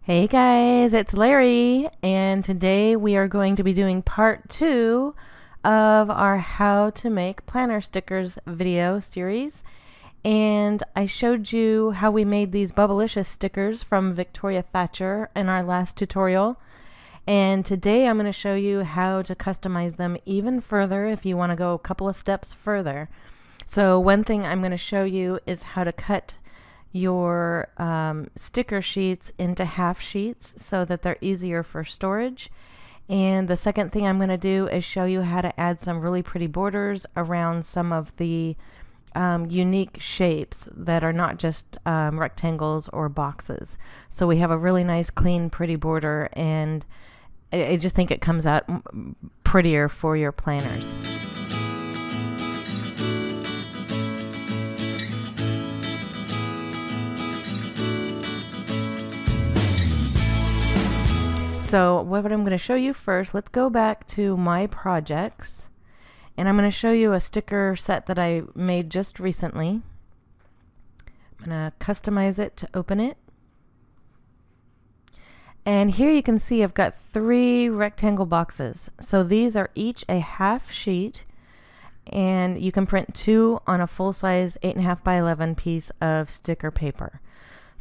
Hey guys, it's Larry, and today we are going to be doing part 2 of our How to Make Planner Stickers video series. And I showed you how we made these Bubblicious stickers from Victoria Thatcher in our last tutorial. And today I'm going to show you how to customize them even further if you want to go a couple of steps further. So one thing I'm going to show you is how to cut your sticker sheets into half sheets so that they're easier for storage. And the second thing I'm going to do is show you how to add some really pretty borders around some of the unique shapes that are not just rectangles or boxes. So we have a really nice, clean, pretty border, and I just think it comes out prettier for your planners. So what I'm going to show you first, let's go back to my projects, and I'm going to show you a sticker set that I made just recently. I'm going to customize it to open it. And here you can see I've got 3 rectangle boxes. So these are each a half sheet, and you can print 2 on a full-size 8.5 by 11 piece of sticker paper.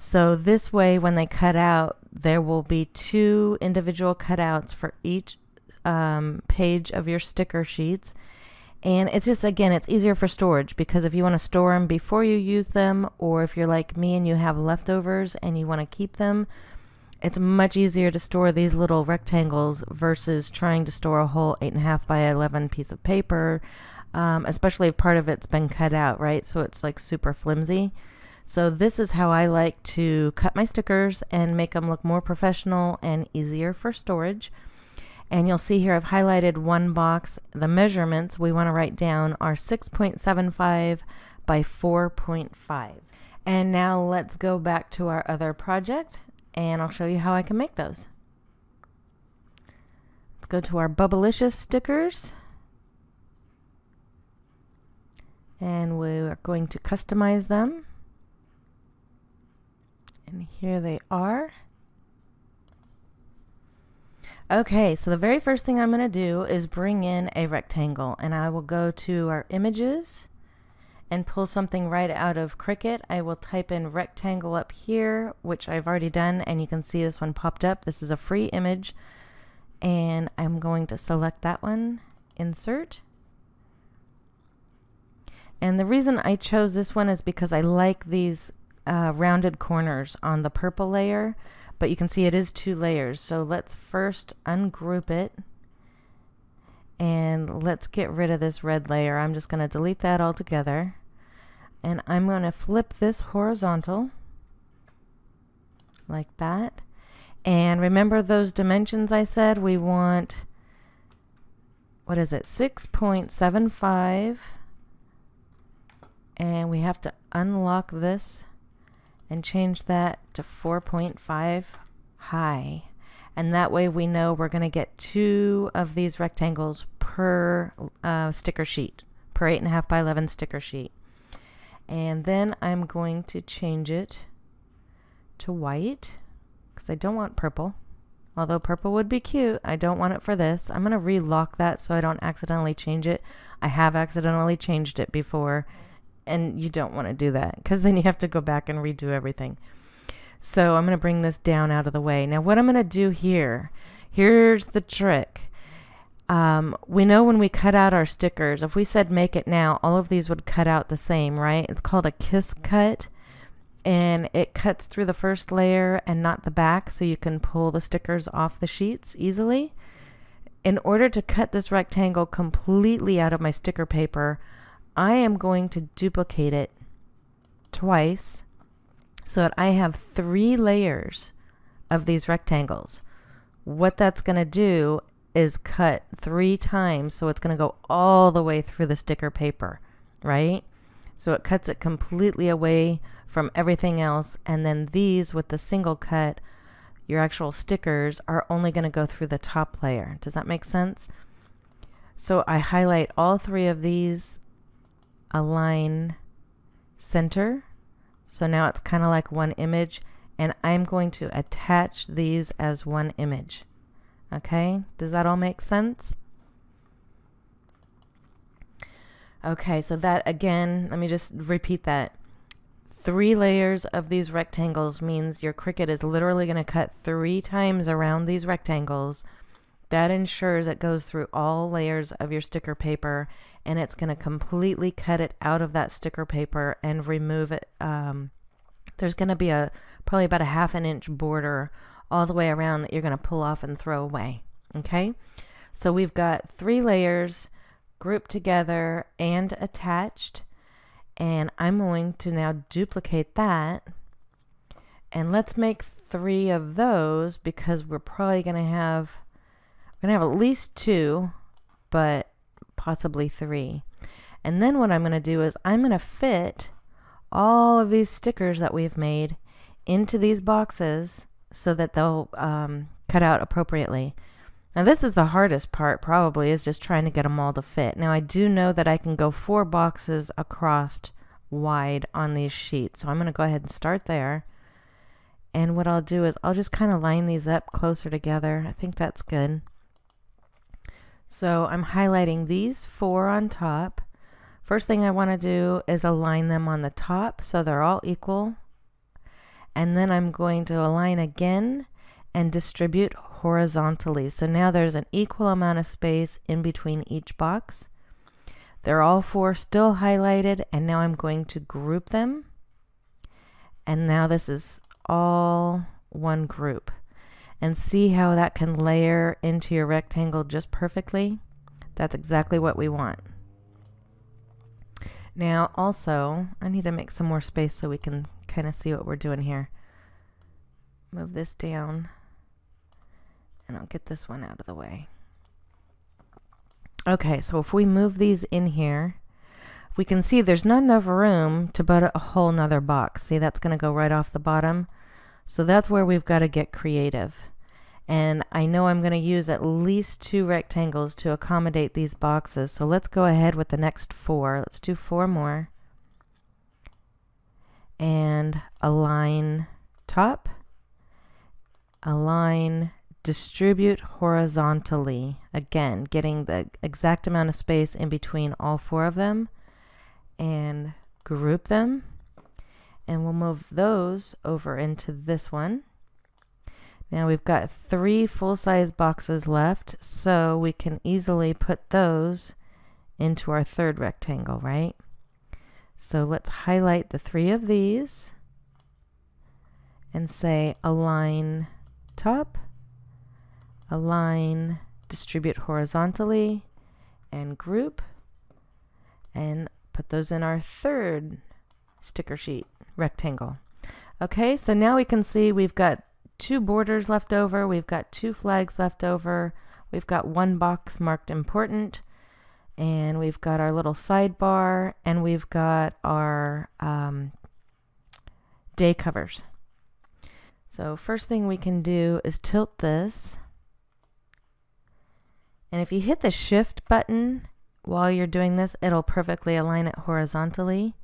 So this way, when they cut out, there will be 2 individual cutouts for each page of your sticker sheets. And it's just, again, it's easier for storage, because if you want to store them before you use them, or if you're like me and you have leftovers and you want to keep them, it's much easier to store these little rectangles versus trying to store a whole 8.5 by 11 piece of paper, especially if part of it's been cut out, right? So it's like super flimsy. So this is how I like to cut my stickers and make them look more professional and easier for storage. And you'll see here I've highlighted one box. The measurements we want to write down are 6.75 by 4.5. And now let's go back to our other project, and I'll show you how I can make those. Let's go to our Bubblicious stickers, and we're going to customize them. And here they are. Okay, so the very first thing I'm going to do is bring in a rectangle, and I will go to our images and pull something right out of Cricut. I will type in rectangle up here, which I've already done, and you can see this one popped up. This is a free image, and I'm going to select that one, insert. And the reason I chose this one is because I like these rounded corners on the purple layer, but you can see it is 2 layers. So let's first ungroup it, and let's get rid of this red layer. I'm just going to delete that altogether, and I'm going to flip this horizontal like that. And remember those dimensions I said? We want, what is it, 6.75, and we have to unlock this and change that to 4.5 high. And that way we know we're going to get 2 of these rectangles per sticker sheet, per 8.5 by 11 sticker sheet. And then I'm going to change it to white, because I don't want purple. Although purple would be cute, I don't want it for this. I'm going to relock that so I don't accidentally change it. I have accidentally changed it before, and you don't want to do that, because then you have to go back and redo everything. So I'm going to bring this down out of the way. Now what I'm going to do here, here's the trick. We know when we cut out our stickers, if we said make it now, all of these would cut out the same, right? It's called a kiss cut, and it cuts through the first layer and not the back, so you can pull the stickers off the sheets easily. In order to cut this rectangle completely out of my sticker paper, I am going to duplicate it twice so that I have 3 layers of these rectangles. What that's going to do is cut 3 times, so it's going to go all the way through the sticker paper, right? So it cuts it completely away from everything else, and then these with the single cut, your actual stickers, are only going to go through the top layer. Does that make sense? So I highlight all 3 of these, align center, so now it's kind of like one image, and I'm going to attach these as one image. Okay, does that all make sense? Okay, so that again, let me just repeat that. 3 layers of these rectangles means your Cricut is literally going to cut 3 times around these rectangles. That ensures it goes through all layers of your sticker paper, and it's going to completely cut it out of that sticker paper and remove it. There's going to be probably about a 1/2 inch border all the way around that you're going to pull off and throw away. Okay, so we've got 3 layers grouped together and attached, and I'm going to now duplicate that, and let's make 3 of those because we're probably going to have at least 2, but possibly 3. And then what I'm going to do is I'm going to fit all of these stickers that we've made into these boxes so that they'll cut out appropriately. Now this is the hardest part, probably, is just trying to get them all to fit. Now I do know that I can go 4 boxes across wide on these sheets, so I'm going to go ahead and start there. And what I'll do is I'll just kind of line these up closer together. I think that's good. So I'm highlighting these 4 on top. First thing I want to do is align them on the top so they're all equal. And then I'm going to align again and distribute horizontally. So now there's an equal amount of space in between each box. They're all 4 still highlighted, and now I'm going to group them. And now this is all one group. And see how that can layer into your rectangle just perfectly? That's exactly what we want. Now also, I need to make some more space so we can kind of see what we're doing here. Move this down, and I'll get this one out of the way. Okay, so if we move these in here, we can see there's not enough room to put a whole nother box. See, that's going to go right off the bottom. So that's where we've got to get creative. And I know I'm going to use at least 2 rectangles to accommodate these boxes. So let's go ahead with the next 4. Let's do 4 more. And align top, align, distribute horizontally. Again, getting the exact amount of space in between all 4 of them. And group them. And we'll move those over into this one. Now we've got 3 full-size boxes left, so we can easily put those into our 3rd rectangle, right? So let's highlight the 3 of these and say align top, align, distribute horizontally, and group, and put those in our 3rd sticker sheet rectangle. Okay, so now we can see we've got 2 borders left over, we've got 2 flags left over, we've got 1 box marked important, and we've got our little sidebar, and we've got our day covers. So first thing we can do is tilt this, and if you hit the shift button while you're doing this, it'll perfectly align it horizontally.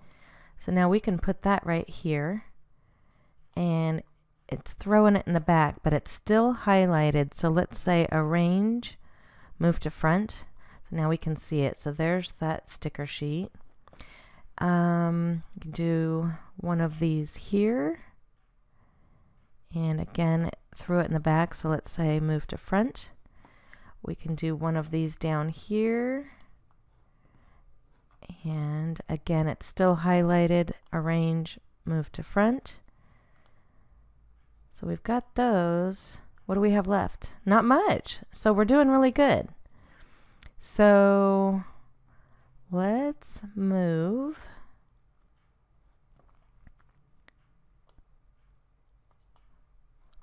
So now we can put that right here, and it's throwing it in the back, but it's still highlighted. So let's say arrange, move to front. So now we can see it. So there's that sticker sheet. You can do one of these here. And again, threw it in the back. So let's say move to front. We can do one of these down here. And again, it's still highlighted, arrange, move to front. So we've got those. What do we have left? Not much. So we're doing really good. So let's move.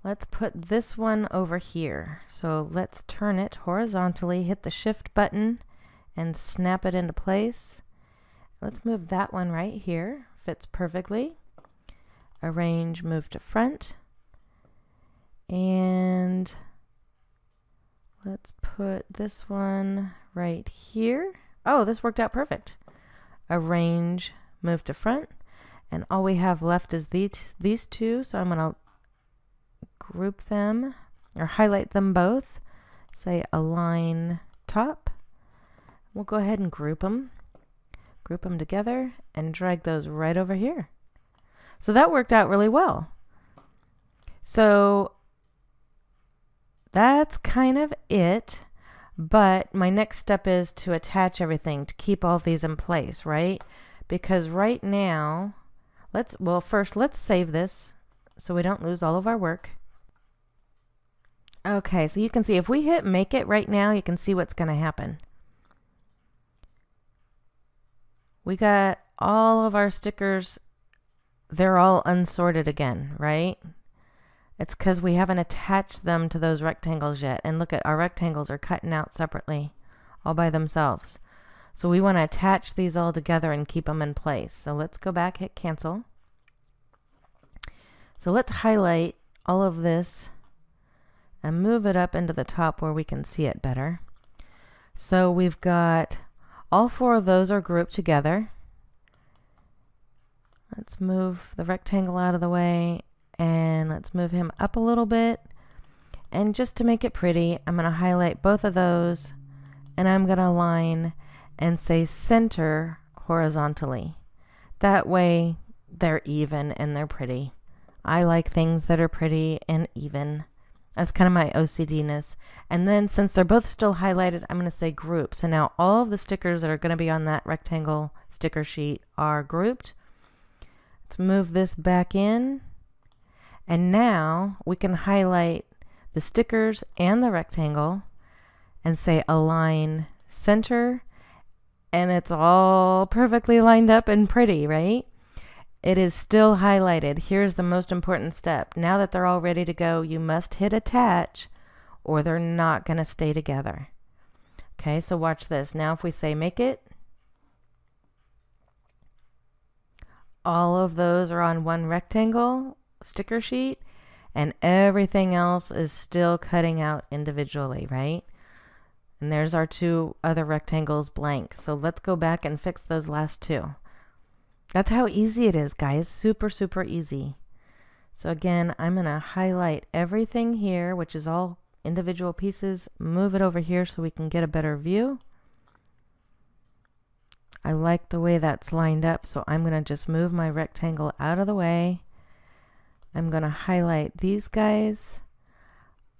Let's put this one over here. So let's turn it horizontally, hit the shift button, and snap it into place. Let's move that one right here. Fits perfectly. Arrange, move to front. And let's put this one right here. Oh, this worked out perfect. Arrange, move to front. And all we have left is these 2. So I'm going to group them or highlight them both, say align top. We'll go ahead and group them together and drag those right over here. So that worked out really well. So that's kind of it, but my next step is to attach everything to keep all of these in place, right? Because right now, first let's save this so we don't lose all of our work. Okay, so you can see if we hit make it right now, you can see what's going to happen. We got all of our stickers, they're all unsorted again, right? It's because we haven't attached them to those rectangles yet. And look at our rectangles are cutting out separately, all by themselves. So we want to attach these all together and keep them in place. So let's go back, hit cancel. So let's highlight all of this and move it up into the top where we can see it better. So we've got all four of those are grouped together. Let's move the rectangle out of the way and let's move him up a little bit. And just to make it pretty, I'm going to highlight both of those and I'm going to align and say center horizontally. That way they're even and they're pretty. I like things that are pretty and even. That's kind of my OCD-ness. And then since they're both still highlighted, I'm going to say group. So now all of the stickers that are going to be on that rectangle sticker sheet are grouped. Let's move this back in. And now we can highlight the stickers and the rectangle and say align center. And it's all perfectly lined up and pretty, right? It is still highlighted. Here's the most important step. Now that they're all ready to go, you must hit attach or they're not going to stay together. Okay, so watch this. Now if we say make it, all of those are on one rectangle sticker sheet and everything else is still cutting out individually, right? And there's our two other rectangles blank. So let's go back and fix those last two. That's how easy it is, guys. Super, super easy. So again, I'm going to highlight everything here, which is all individual pieces, move it over here so we can get a better view. I like the way that's lined up, so I'm going to just move my rectangle out of the way. I'm going to highlight these guys,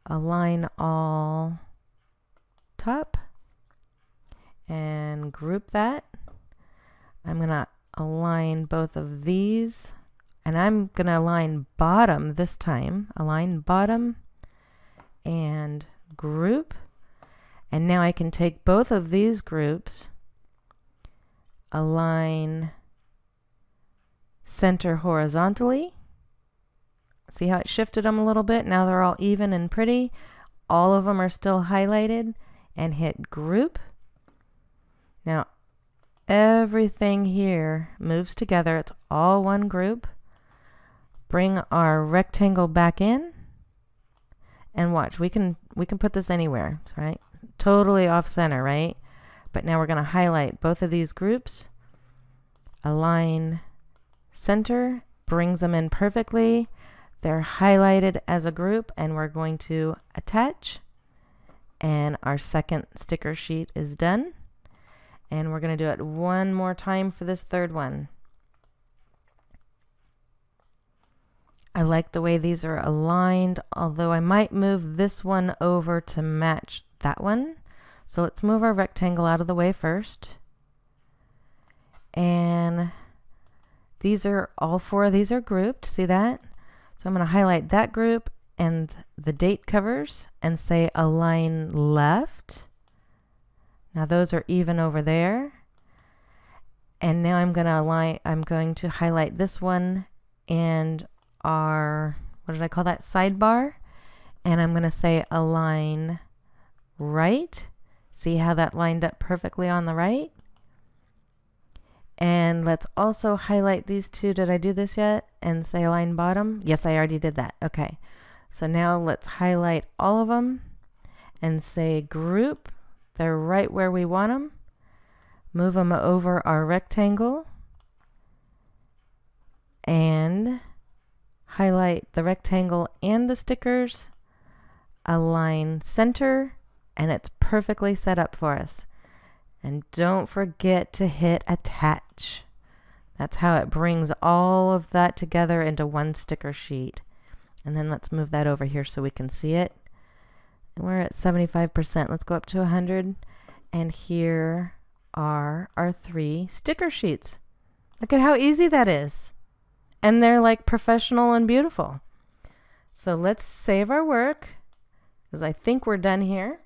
align all top, and group that. I'm going to align both of these, and I'm going to align bottom this time. Align bottom and group. And now I can take both of these groups, align center horizontally. See how it shifted them a little bit? Now they're all even and pretty. All of them are still highlighted, and hit group. Now everything here moves together. It's all one group. Bring our rectangle back in and watch. We can put this anywhere, right? Totally off center, right? But now we're going to highlight both of these groups. Align center, brings them in perfectly. They're highlighted as a group, and we're going to attach. And our second sticker sheet is done. And we're going to do it one more time for this third one. I like the way these are aligned, although I might move this one over to match that one. So let's move our rectangle out of the way first. And these are all four of these are grouped. See that? So I'm going to highlight that group and the date covers and say align left. Now those are even over there. And now I'm going to highlight this one and our, what did I call that? Sidebar. And I'm going to say align right. See how that lined up perfectly on the right? And let's also highlight these two. Did I do this yet? And say align bottom. Yes, I already did that. Okay. So now let's highlight all of them and say group. They're right where we want them. Move them over our rectangle and highlight the rectangle and the stickers, align center, and it's perfectly set up for us. And don't forget to hit attach. That's how it brings all of that together into one sticker sheet. And then let's move that over here so we can see it. And we're at 75%. Let's go up to 100. And here are our 3 sticker sheets. Look at how easy that is. And they're like professional and beautiful. So let's save our work, because I think we're done here.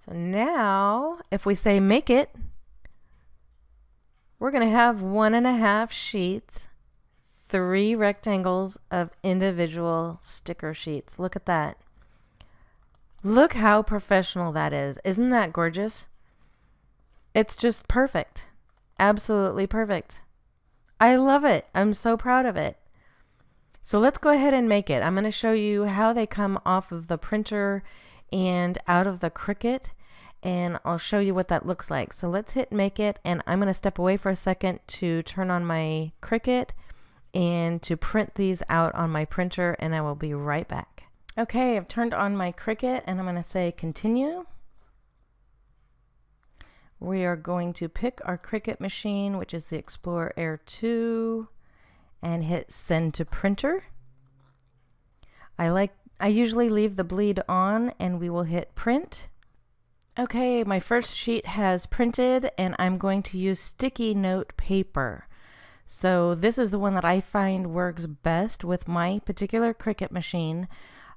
So now, if we say make it, we're going to have 1.5 sheets, 3 rectangles of individual sticker sheets. Look at that. Look how professional that is. Isn't that gorgeous? It's just perfect. Absolutely perfect. I love it. I'm so proud of it. So let's go ahead and make it. I'm going to show you how they come off of the printer and out of the Cricut, and I'll show you what that looks like. So let's hit make it, and I'm going to step away for a second to turn on my Cricut and to print these out on my printer, and I will be right back. Okay, I've turned on my Cricut and I'm going to say continue. We are going to pick our Cricut machine, which is the Explore Air 2, and hit send to printer. I usually leave the bleed on, and we will hit print. Okay, my first sheet has printed, and I'm going to use sticky note paper. So this is the one that I find works best with my particular Cricut machine.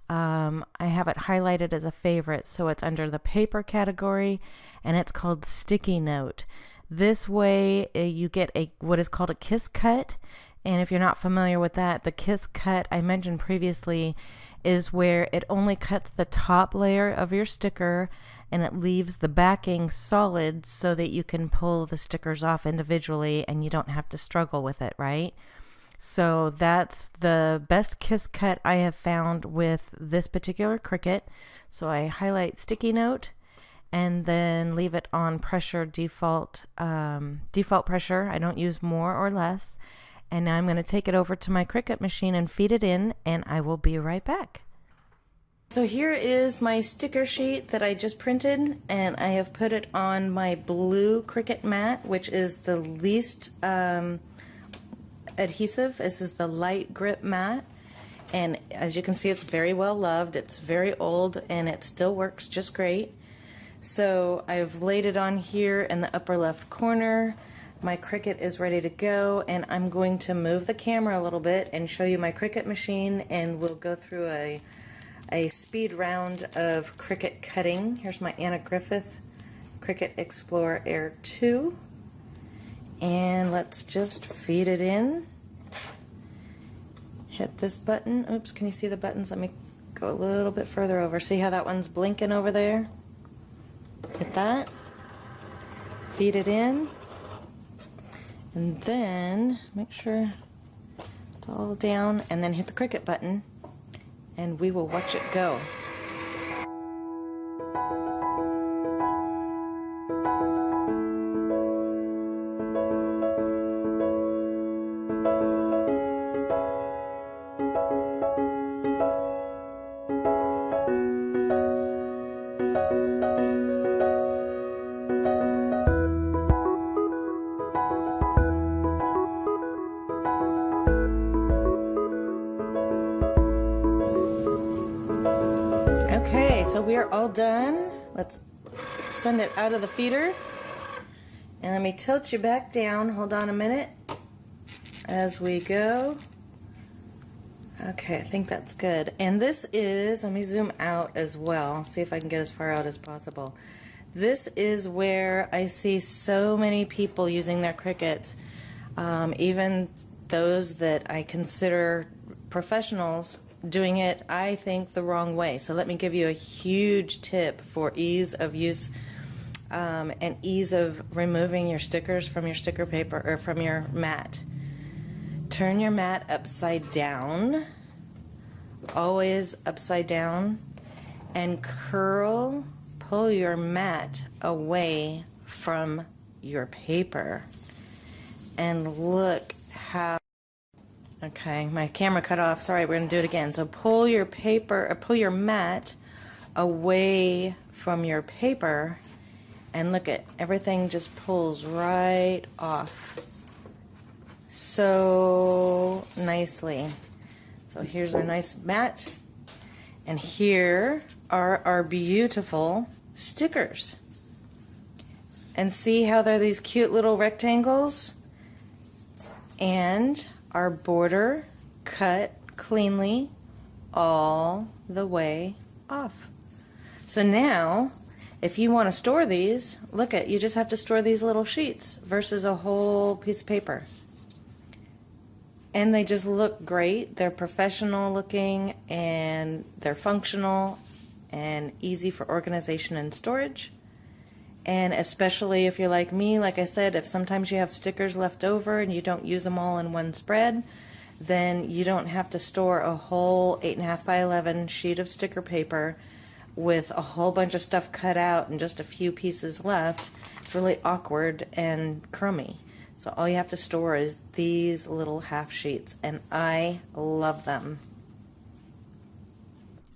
I have it highlighted as a favorite, so it's under the paper category, and it's called sticky note. This way you get what is called a kiss cut, and if you're not familiar with that, the kiss cut I mentioned previously is where it only cuts the top layer of your sticker and it leaves the backing solid so that you can pull the stickers off individually and you don't have to struggle with it, right? So that's the best kiss cut I have found with this particular Cricut. So I highlight sticky note and then leave it on pressure default pressure. I don't use more or less. And now I'm going to take it over to my Cricut machine and feed it in, and I will be right back. So here is my sticker sheet that I just printed, and I have put it on my blue Cricut mat, which is the least adhesive. This is the light grip mat, and as you can see, it's very well loved. It's very old, and it still works just great. So I've laid it on here in the upper left corner. My Cricut is ready to go, and I'm going to move the camera a little bit and show you my Cricut machine, and we'll go through a speed round of Cricut cutting. Here's my Anna Griffith Cricut Explore Air 2, and let's just feed it in. Hit this button. Oops, can you see the buttons? Let me go a little bit further over. See how that one's blinking over there? Hit that. Feed it in. And then make sure it's all down, and then hit the Cricut button, and we will watch it go. Okay, so we are all done. Let's send it out of the feeder. And let me tilt you back down. Hold on a minute as we go. Okay, I think that's good. And this is, let me zoom out as well, see if I can get as far out as possible. This is where I see so many people using their Cricuts, even those that I consider professionals, doing it, I think, the wrong way. So let me give you a huge tip for ease of use and ease of removing your stickers from your sticker paper or from your mat. Turn your mat upside down, always upside down, and pull your mat away from your paper. And look how Okay, my camera cut off. Sorry, we're going to do it again. So pull your paper, pull your mat away from your paper, and look at everything just pulls right off so nicely. So here's our nice mat, and here are our beautiful stickers. And see how they're these cute little rectangles? And our border cut cleanly all the way off. So now, if you want to store these, look at, you just have to store these little sheets versus a whole piece of paper. And they just look great. They're professional looking, and they're functional and easy for organization and storage. And especially if you're like me, like I said, if sometimes you have stickers left over and you don't use them all in one spread, then you don't have to store a whole 8.5 by 11 sheet of sticker paper with a whole bunch of stuff cut out and just a few pieces left. It's really awkward and crummy. So all you have to store is these little half sheets, and I love them.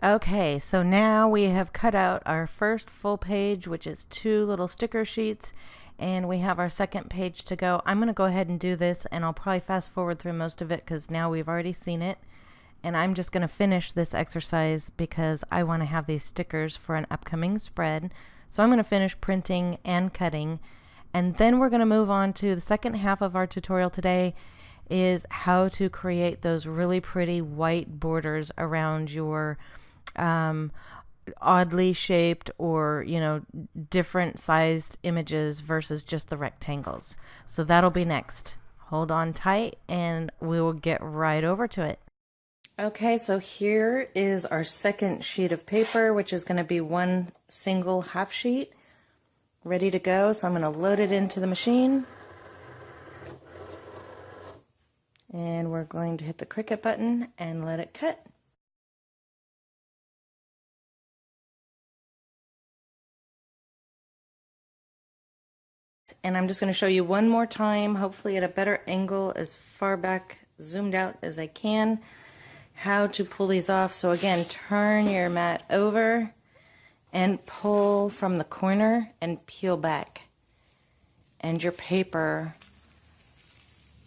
Okay, so now we have cut out our first full page, which is 2 little sticker sheets, and we have our second page to go. I'm going to go ahead and do this, and I'll probably fast forward through most of it because now we've already seen it. And I'm just going to finish this exercise because I want to have these stickers for an upcoming spread. So I'm going to finish printing and cutting, and then we're going to move on to the second half of our tutorial today, is how to create those really pretty white borders around your oddly shaped or, you know, different sized images versus just the rectangles. So that'll be next. Hold on tight and we will get right over to it. Okay, so here is our second sheet of paper, which is going to be one single half sheet ready to go. So I'm going to load it into the machine, and we're going to hit the Cricut button and let it cut. And I'm just going to show you one more time, hopefully at a better angle, as far back zoomed out as I can, how to pull these off. So again, turn your mat over and pull from the corner and peel back, and your paper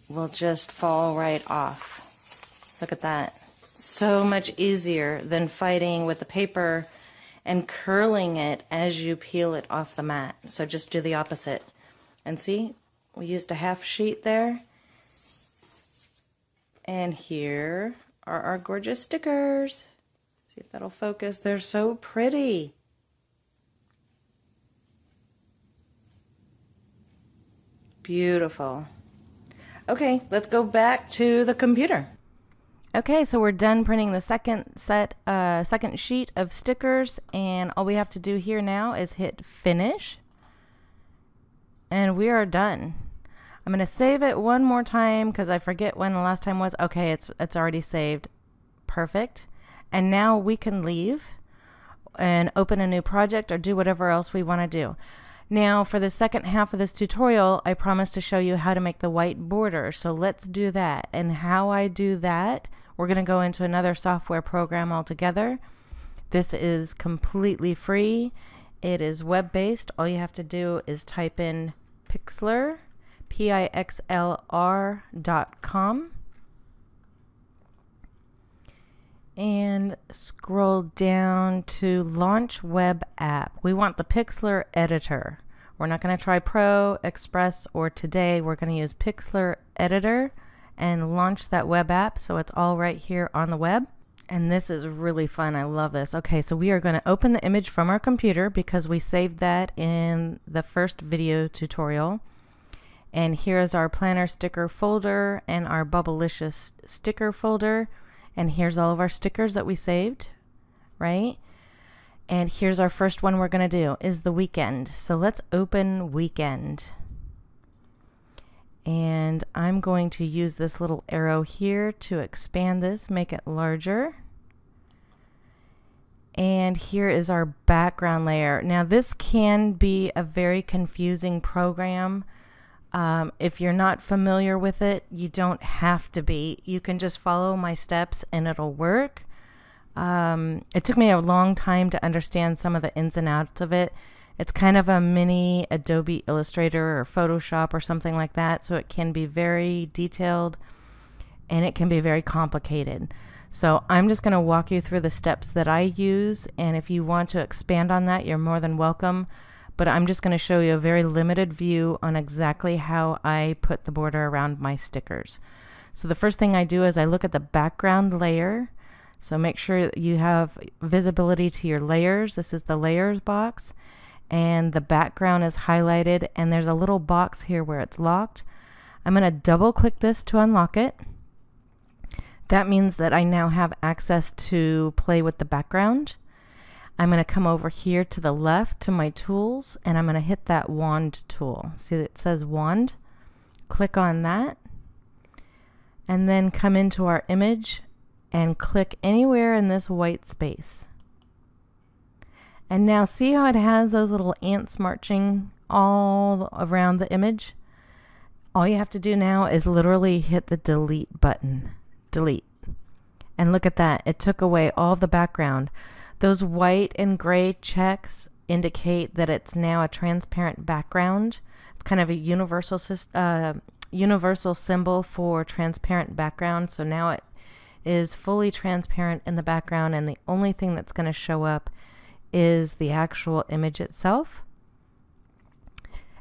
will just fall right off. Look at that. So much easier than fighting with the paper and curling it as you peel it off the mat. So just do the opposite. And see, we used a half sheet there. And here are our gorgeous stickers. See if that'll focus. They're so pretty. Beautiful. Okay, let's go back to the computer. Okay, so we're done printing the second sheet of stickers, and all we have to do here now is hit finish. And we are done. I'm going to save it one more time because I forget when the last time was. Okay, it's already saved. Perfect. And now we can leave and open a new project or do whatever else we want to do. Now for the second half of this tutorial, I promised to show you how to make the white border. So let's do that. And how I do that, we're going to go into another software program altogether. This is completely free. It is web-based. All you have to do is type in Pixlr, Pixlr.com, and scroll down to Launch Web App. We want the Pixlr Editor. We're not going to try Pro, Express, or Today. We're going to use Pixlr Editor and launch that web app, so it's all right here on the web. And this is really fun. I love this. Okay, so we are going to open the image from our computer because we saved that in the first video tutorial. And here's our planner sticker folder and our Bubblicious sticker folder. And here's all of our stickers that we saved, right? And here's our first one we're going to do is the weekend. So let's open weekend. And I'm going to use this little arrow here to expand this, make it larger. And here is our background layer. Now this can be a very confusing program. If you're not familiar with it, you don't have to be. You can just follow my steps and it'll work. It took me a long time to understand some of the ins and outs of it. It's kind of a mini Adobe Illustrator or Photoshop or something like that, so it can be very detailed and it can be very complicated. So I'm just going to walk you through the steps that I use, and if you want to expand on that, you're more than welcome. But I'm just going to show you a very limited view on exactly how I put the border around my stickers. So the first thing I do is I look at the background layer. So make sure that you have visibility to your layers. This is the layers box, and the background is highlighted, and there's a little box here where it's locked. I'm going to double click this to unlock it. That means that I now have access to play with the background. I'm going to come over here to the left to my tools, and I'm going to hit that wand tool. See, it says wand. Click on that, and then come into our image and click anywhere in this white space. And now see how it has those little ants marching all around the image? All you have to do now is literally hit the delete button. Delete. And look at that. It took away all the background. Those white and gray checks indicate that it's now a transparent background. It's kind of a universal symbol for transparent background. So now it is fully transparent in the background, and the only thing that's going to show up is the actual image itself.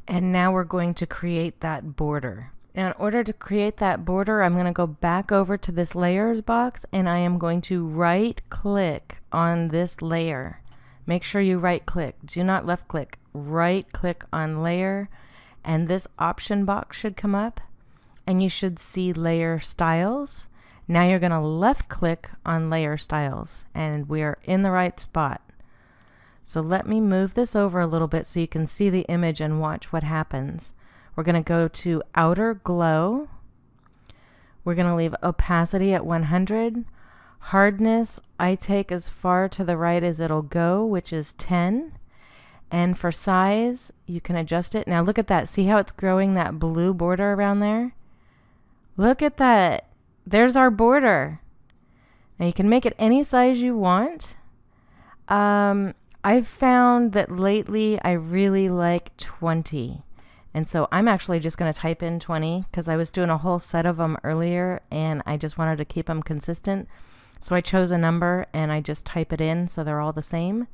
And now we're going to create that border. Now, in order to create that border, I'm going to go back over to this layers box, and I am going to right click on this layer. Make sure you right click. Do not left click. Right click on layer, and this option box should come up, and you should see layer styles. Now you're going to left click on layer styles, and we are in the right spot. So let me move this over a little bit so you can see the image and watch what happens. We're going to go to outer glow. We're going to leave opacity at 100. Hardness, I take as far to the right as it'll go, which is 10. And for size, you can adjust it. Now look at that. See how it's growing that blue border around there? Look at that. There's our border. Now you can make it any size you want. I've found that lately I really like 20. And so I'm actually just going to type in 20 because I was doing a whole set of them earlier and I just wanted to keep them consistent. So I chose a number and I just type it in so they're all the same.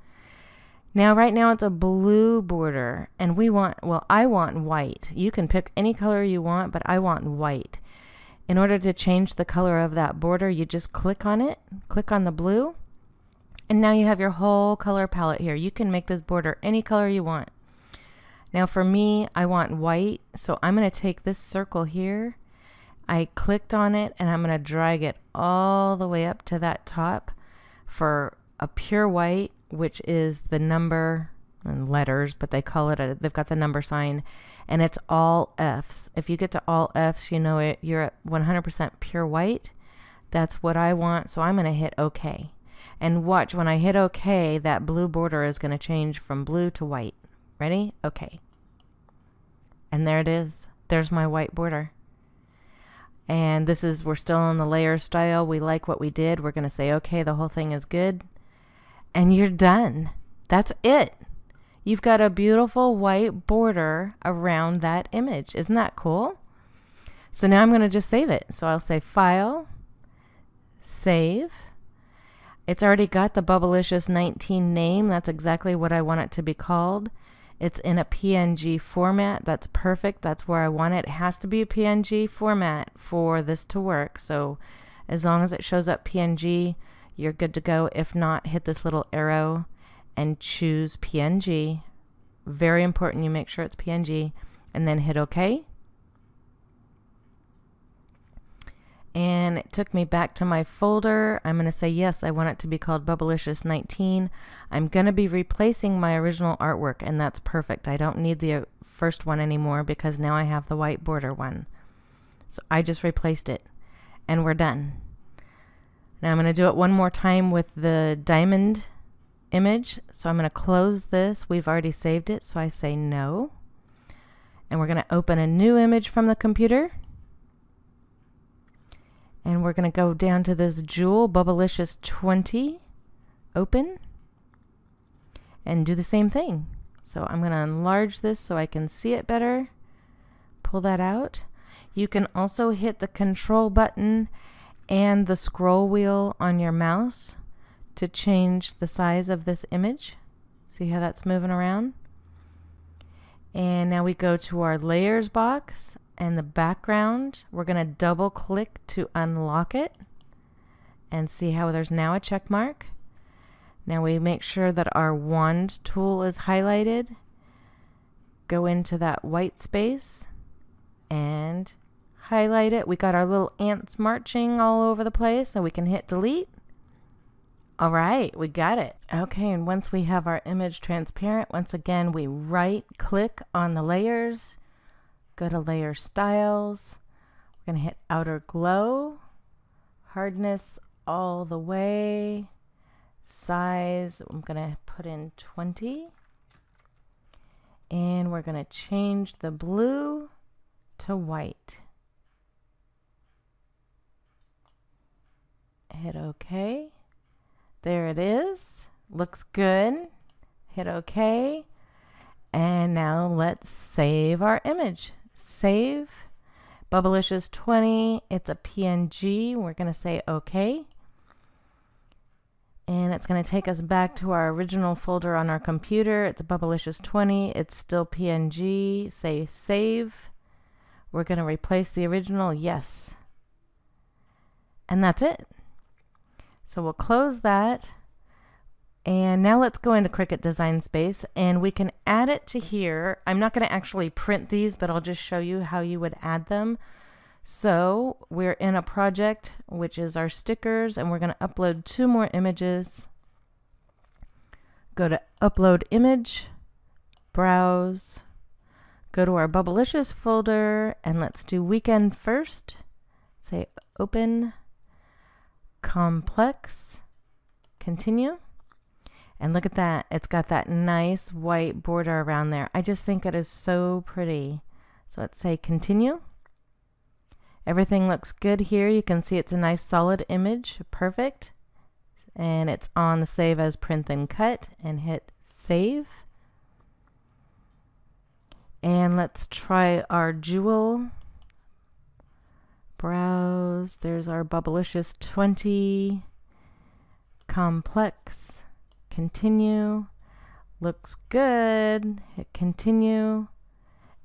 Now right now it's a blue border, and I want white. You can pick any color you want, but I want white. In order to change the color of that border, you just click on it, click on the blue, and now you have your whole color palette here. You can make this border any color you want. Now for me, I want white, so I'm going to take this circle here. I clicked on it, and I'm going to drag it all the way up to that top for a pure white, which is the number and letters, but they call it they've got the number sign, and it's all Fs. If you get to all Fs, you know you're at 100% pure white. That's what I want, so I'm going to hit OK. And watch, when I hit OK, that blue border is going to change from blue to white. Ready? OK. And there it is. There's my white border. And we're still in the layer style. We like what we did. We're going to say OK, the whole thing is good. And you're done. That's it. You've got a beautiful white border around that image. Isn't that cool? So now I'm going to just save it. So I'll say File, Save. It's already got the Bubblicious 19 name. That's exactly what I want it to be called. It's in a PNG format. That's perfect. That's where I want it. It has to be a PNG format for this to work. So as long as it shows up PNG, you're good to go. If not, hit this little arrow and choose PNG. Very important you make sure it's PNG, and then hit OK. And it took me back to my folder. I'm going to say yes, I want it to be called Bubblicious 19. I'm going to be replacing my original artwork, and that's perfect. I don't need the first one anymore because now I have the white border one. So I just replaced it, and we're done. Now I'm going to do it one more time with the diamond image. So I'm going to close this. We've already saved it, so I say no. And we're going to open a new image from the computer. And we're going to go down to this Jewel Bubblicious 20, open, and do the same thing. So I'm going to enlarge this so I can see it better. Pull that out. You can also hit the control button and the scroll wheel on your mouse to change the size of this image. See how that's moving around? And now we go to our layers box and the background. We're going to double click to unlock it and see how there's now a check mark. Now we make sure that our wand tool is highlighted. Go into that white space and highlight it. We got our little ants marching all over the place, so we can hit delete. All right, we got it. Okay, and once we have our image transparent, once again, we right click on the layers, go to layer styles. We're gonna hit outer glow, hardness all the way, size, I'm gonna put in 20. And we're gonna change the blue to white. Hit OK. There it is. Looks good. Hit OK. And now let's save our image. Save. Bubblicious 20. It's a PNG. We're going to say OK. And it's going to take us back to our original folder on our computer. It's a Bubblicious 20. It's still PNG. Say save. We're going to replace the original. Yes. And that's it. So we'll close that. And now let's go into Cricut Design Space and we can add it to here. I'm not going to actually print these, but I'll just show you how you would add them. So we're in a project, which is our stickers, and we're going to upload 2 more images. Go to Upload Image, Browse, go to our Bubblicious folder, and let's do Weekend first. Say Open, Complex, Continue. And look at that. It's got that nice white border around there. I just think it is so pretty. So let's say Continue. Everything looks good here. You can see it's a nice solid image. Perfect. And it's on the Save as Print and Cut, and hit Save. And let's try our Jewel. Browse. There's our Bubblicious 20. Complex. Continue. Looks good. Hit Continue.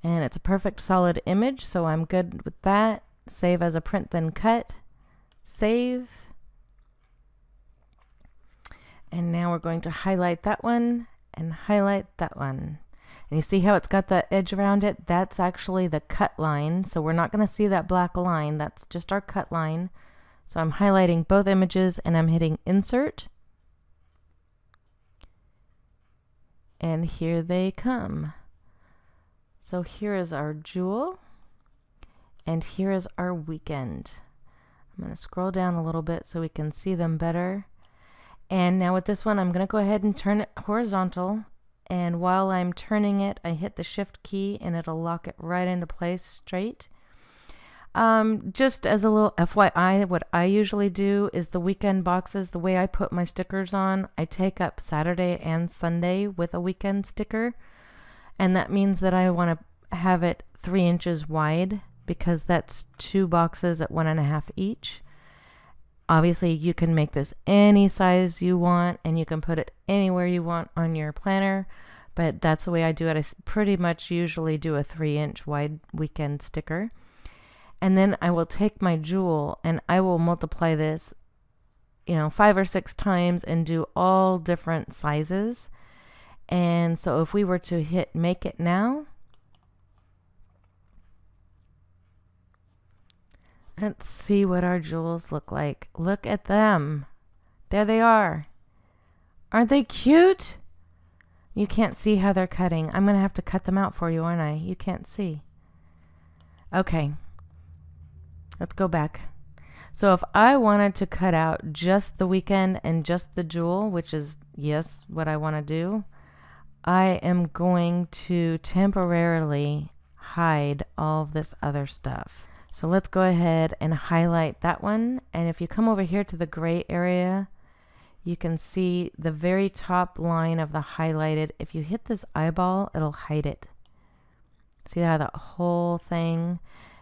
And it's a perfect solid image, so I'm good with that. Save as a print, then cut. Save. And now we're going to highlight that one and highlight that one. And you see how it's got that edge around it? That's actually the cut line. So we're not going to see that black line. That's just our cut line. So I'm highlighting both images and I'm hitting Insert. And here they come. So here is our Jewel. And here is our Weekend. I'm going to scroll down a little bit so we can see them better. And now with this one, I'm going to go ahead and turn it horizontal. And while I'm turning it, I hit the Shift key and it'll lock it right into place straight. Just as a little FYI, what I usually do is the weekend boxes, the way I put my stickers on, I take up Saturday and Sunday with a weekend sticker. And that means that I want to have it 3 inches wide, because that's 2 boxes at 1.5 each. Obviously, you can make this any size you want, and you can put it anywhere you want on your planner, but that's the way I do it. I pretty much usually do a 3-inch wide weekend sticker. And then I will take my Jewel and I will multiply this, 5 or 6 times and do all different sizes. And so if we were to hit Make It Now, let's see what our jewels look like. Look at them. There they are. Aren't they cute? You can't see how they're cutting. I'm going to have to cut them out for you, aren't I? You can't see. Okay. Let's go back. So if I wanted to cut out just the weekend and just the Jewel, which is, yes, what I want to do, I am going to temporarily hide all of this other stuff. So let's go ahead and highlight that one. And if you come over here to the gray area, you can see the very top line of the highlighted. If you hit this eyeball, it'll hide it. See how that whole thing,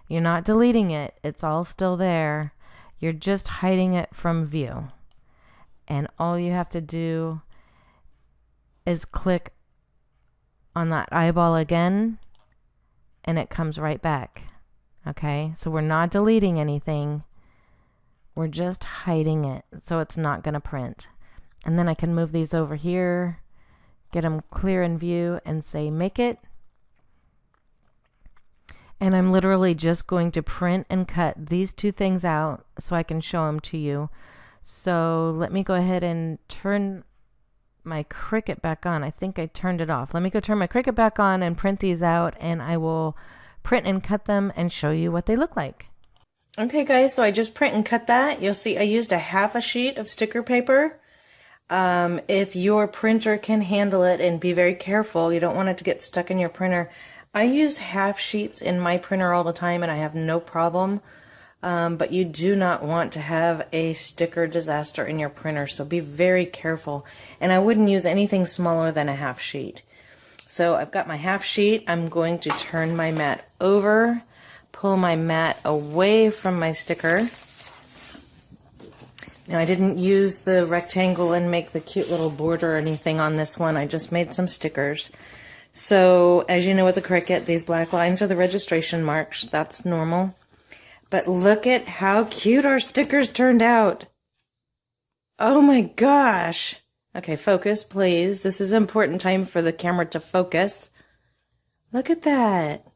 you're not deleting it. It's all still there. You're just hiding it from view. And all you have to do is click on that eyeball again, and it comes right back. Okay, so we're not deleting anything. We're just hiding it so it's not going to print. And then I can move these over here, get them clear in view, and say make it. And I'm literally just going to print and cut these two things out so I can show them to you. So let me go ahead and turn my Cricut back on. I think I turned it off. Let me go turn my Cricut back on and print these out, and I will print and cut them and show you what they look like. Okay guys, so I just print and cut that. You'll see I used a half a sheet of sticker paper. If your printer can handle it, and be very careful, you don't want it to get stuck in your printer. I use half sheets in my printer all the time and I have no problem. But you do not want to have a sticker disaster in your printer, so be very careful. And I wouldn't use anything smaller than a half sheet. So I've got my half sheet. I'm going to turn my mat over, pull my mat away from my sticker. Now I didn't use the rectangle and make the cute little border or anything on this one. I just made some stickers. So as you know with the Cricut, these black lines are the registration marks. That's normal. But look at how cute our stickers turned out. Oh my gosh. Okay, focus, please. This is an important time for the camera to focus. Look at that.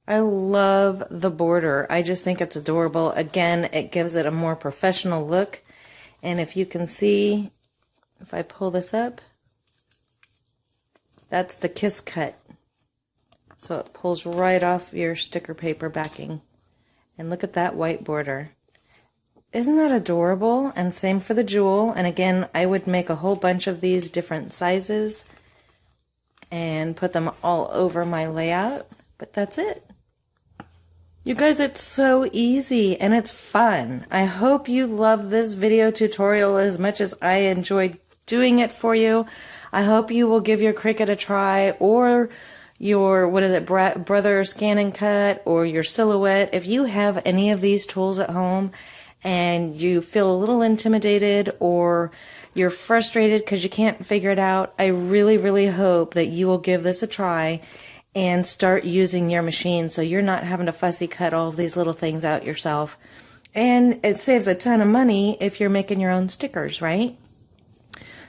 I love the border. I just think it's adorable. Again, it gives it a more professional look. And if you can see, if I pull this up, that's the kiss cut. So it pulls right off your sticker paper backing. And look at that white border. Isn't that adorable? And same for the jewel. And again, I would make a whole bunch of these different sizes and put them all over my layout. But that's it. You guys, it's so easy and it's fun. I hope you love this video tutorial as much as I enjoyed doing it for you. I hope you will give your Cricut a try, or your, what is it, Brother Scan and Cut, or your Silhouette. If you have any of these tools at home and you feel a little intimidated or you're frustrated because you can't figure it out, I really, really hope that you will give this a try and start using your machine so you're not having to fussy cut all of these little things out yourself. And it saves a ton of money if you're making your own stickers, right?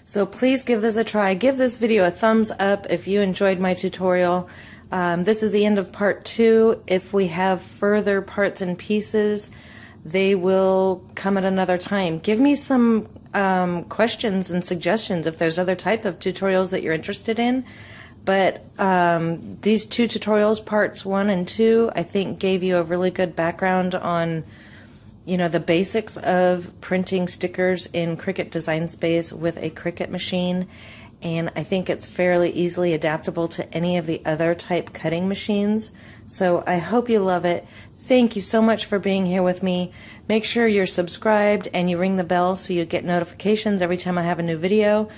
So please give this a try. Give this video a thumbs up if you enjoyed my tutorial. This is the end of part 2. If we have further parts and pieces, they will come at another time. Give me some questions and suggestions if there's other type of tutorials that you're interested in. But these 2 tutorials, parts 1 and 2, I think gave you a really good background on, you know, the basics of printing stickers in Cricut Design Space with a Cricut machine. And I think it's fairly easily adaptable to any of the other type cutting machines. So I hope you love it. Thank you so much for being here with me. Make sure you're subscribed and you ring the bell so you get notifications every time I have a new video.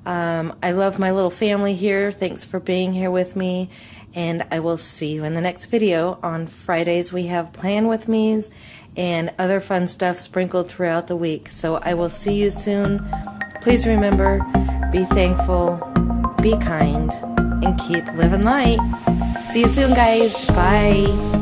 I love my little family here. Thanks for being here with me. And I will see you in the next video. On Fridays we have Plan With Me's and other fun stuff sprinkled throughout the week. So I will see you soon. Please remember, be thankful, be kind, and keep living light. See you soon, guys. Bye.